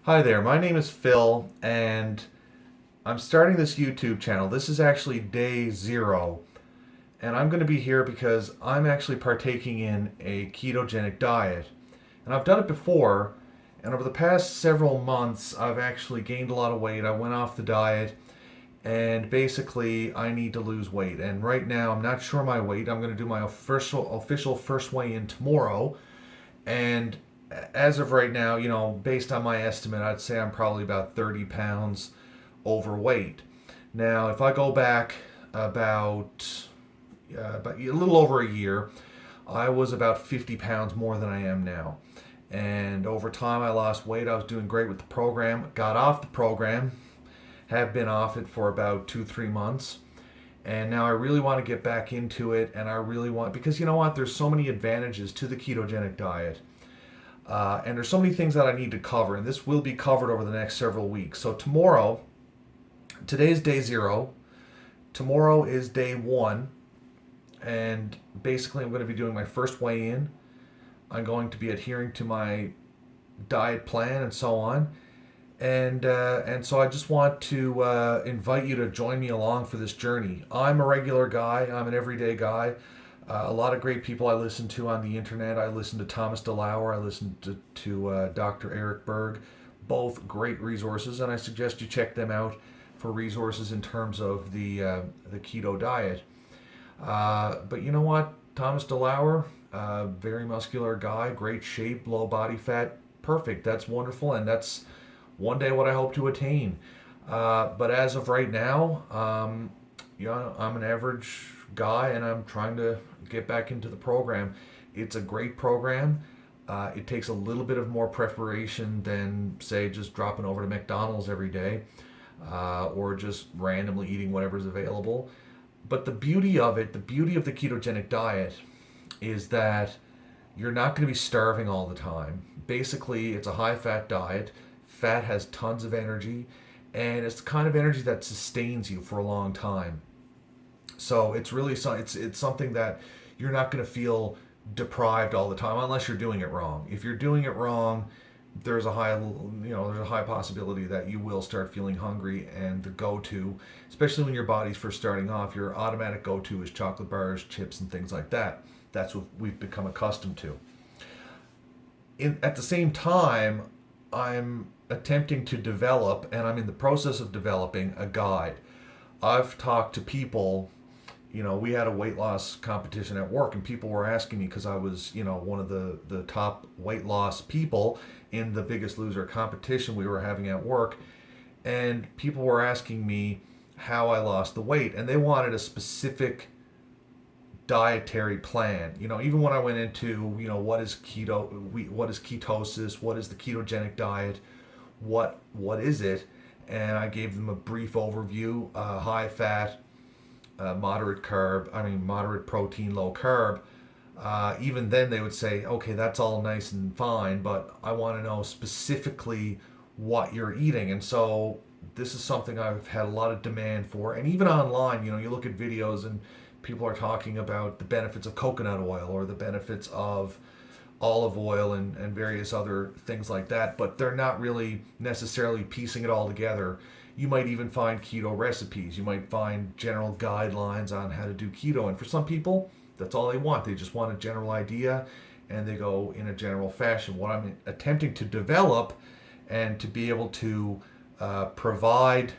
Hi there, my name is Phil, and I'm starting this YouTube channel. This is actually day zero, and I'm going to be here because I'm actually partaking in a ketogenic diet. And I've done it before, and over the past several months, I've actually gained a lot of weight. I went off the diet, and basically, I need to lose weight. And right now, I'm not sure my weight. I'm going to do my official first weigh in tomorrow, and as of right now, based on my estimate, I'd say I'm probably about 30 pounds overweight. Now, if I go back about a little over a year, I was about 50 pounds more than I am now. And over time, I lost weight. I was doing great with the program. Got off the program, have been off it for about 2, 3 months. And now I really want to get back into it. And I really want, because you know what? There's so many advantages to the ketogenic diet. And there's so many things that I need to cover, and this will be covered over the next several weeks. So today's day zero, tomorrow is day one, and basically I'm going to be doing my first weigh in. I'm going to be adhering to my diet plan and so on. And so I just want to invite you to join me along for this journey. I'm a regular guy. I'm an everyday guy. A lot of great people I listen to on the internet. I listen to Thomas DeLauer. I listen to Dr. Eric Berg. Both great resources, and I suggest you check them out for resources in terms of the keto diet. But you know what? Thomas DeLauer, very muscular guy, great shape, low body fat, perfect. That's wonderful, and that's one day what I hope to attain. But as of right now, I'm an average guy, and I'm trying to get back into the program. It's a great program. It takes a little bit of more preparation than, say, just dropping over to McDonald's every day or just randomly eating whatever's available. But the beauty of it, the beauty of the ketogenic diet, is that you're not going to be starving all the time. Basically, it's a high fat diet. Fat has tons of energy, and it's the kind of energy that sustains you for a long time. So it's something that you're not going to feel deprived all the time unless you're doing it wrong. If you're doing it wrong, there's a high possibility that you will start feeling hungry, and the go-to, especially when your body's first starting off, your automatic go-to is chocolate bars, chips, and things like that. That's what we've become accustomed to. At the same time, I'm attempting to develop, and I'm in the process of developing a guide. I've talked to people. We had a weight loss competition at work, and people were asking me, because I was, one of the top weight loss people in the Biggest Loser competition we were having at work. And people were asking me how I lost the weight, and they wanted a specific dietary plan. Even when I went into, what is what is ketosis, what is the ketogenic diet, what is it, and I gave them a brief overview: high fat, moderate moderate protein, low carb. Even then, they would say, okay, that's all nice and fine, but I want to know specifically what you're eating. And so this is something I've had a lot of demand for. And even online, you look at videos and people are talking about the benefits of coconut oil or the benefits of olive oil and various other things like that, but they're not really necessarily piecing it all together. You might even find keto recipes. You might find general guidelines on how to do keto. And for some people, that's all they want. They just want a general idea, and they go in a general fashion. What I'm attempting to develop and to be able to provide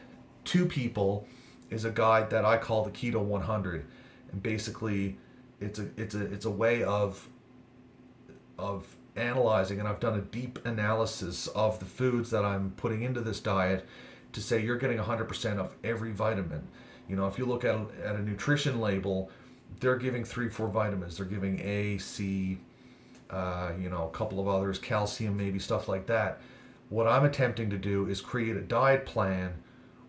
to people is a guide that I call the Keto 100. And basically, it's a way of analyzing, and I've done a deep analysis of the foods that I'm putting into this diet to say you're getting 100% of every vitamin. If you look at a nutrition label, they're giving 3, 4 vitamins. They're giving A, C, a couple of others, calcium, maybe, stuff like that. What I'm attempting to do is create a diet plan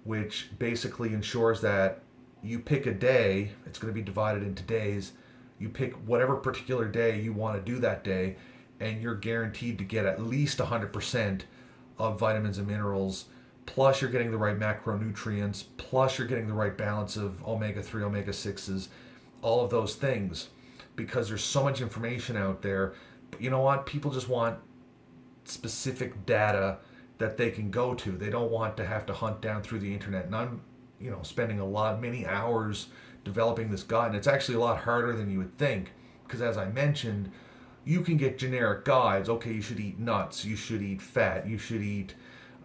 which basically ensures that you pick a day. It's going to be divided into days. You pick whatever particular day you want to do that day, and you're guaranteed to get at least 100% of vitamins and minerals. Plus, you're getting the right macronutrients. Plus, you're getting the right balance of omega-3, omega-6s, all of those things, because there's so much information out there. But you know what? People just want specific data that they can go to. They don't want to have to hunt down through the internet. And I'm, spending many hours developing this guide, and it's actually a lot harder than you would think, because as I mentioned, you can get generic guides. Okay, you should eat nuts, you should eat fat, you should eat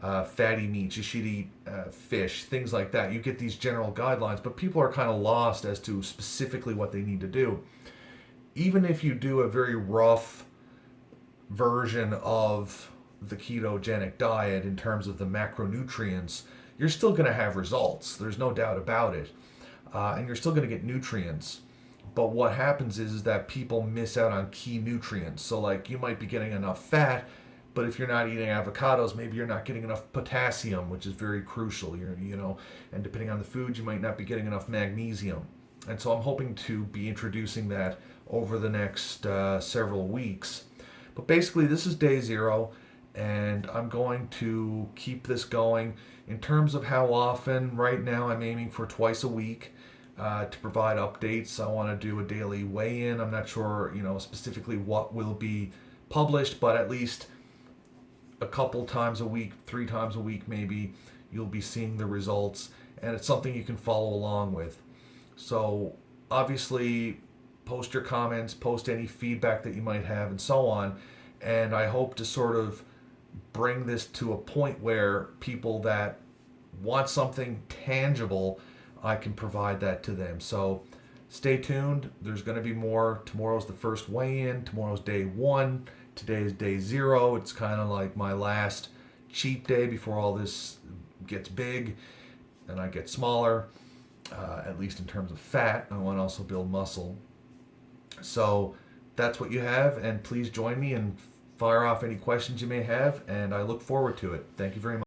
fatty meats, you should eat fish, things like that. You get these general guidelines, but people are kind of lost as to specifically what they need to do. Even if you do a very rough version of the ketogenic diet in terms of the macronutrients, you're still going to have results. There's no doubt about it. And you're still going to get nutrients. But what happens is that people miss out on key nutrients. So, like, you might be getting enough fat, but if you're not eating avocados, maybe you're not getting enough potassium, which is very crucial. And depending on the food, you might not be getting enough magnesium. And so I'm hoping to be introducing that over the next several weeks. But basically, this is day 0, and I'm going to keep this going. In terms of how often, right now I'm aiming for twice a week to provide updates. I want to do a daily weigh-in. I'm not sure, specifically what will be published, but at least a couple times a week, 3 times a week maybe, you'll be seeing the results, and it's something you can follow along with. So obviously, post your comments, post any feedback that you might have, and so on. And I hope to sort of bring this to a point where people that want something tangible, I can provide that to them. So stay tuned. There's going to be more. Tomorrow's the first weigh-in. Tomorrow's day 1. Today is day 0. It's kind of like my last cheat day before all this gets big and I get smaller, at least in terms of fat. I want to also build muscle. So that's what you have, and please join me and fire off any questions you may have, and I look forward to it. Thank you very much.